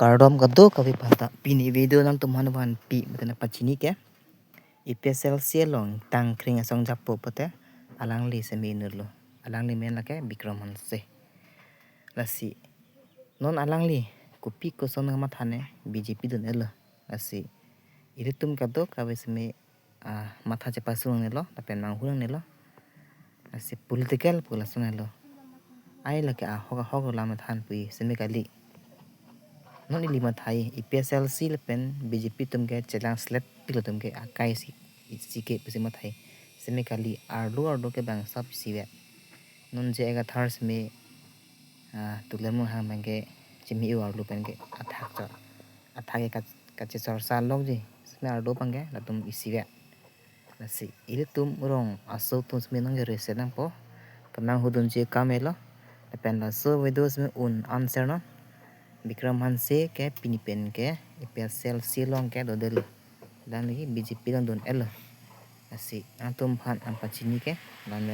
Kardom kado kavi pata pini video nang tumhan wan pi matena pachini ke ipsl sielong tang kring asong japo pate alang li semi nurlo alang li men lake bikram hanse lasi non alang li kupi ko son mathane bjp don elo lasi iritum kado kavi semi matha je pasung nelo tapen mang hunang nelo lasi political pulasun nelo ai lake hoga hoga lama than pui semi kali non lima thai ipsl sil pen bjp tumke chelang slap pilo tumke akai sike pisima thai semi kali ardo ke bang sab siwe non je ega thars me tulemu ha mangke chimi u arlo penke athake kache sorsa log je semi ardo pangke latum isiwe nasi ile tum rong aso tum semi nang rese nang po kamang hudun je kamelo pen la so videos me un answer no Bikram Hanse ke pinipen ke ipsl silong ke dodel dan lagi bjp don elo asi antum han ampachini ke dan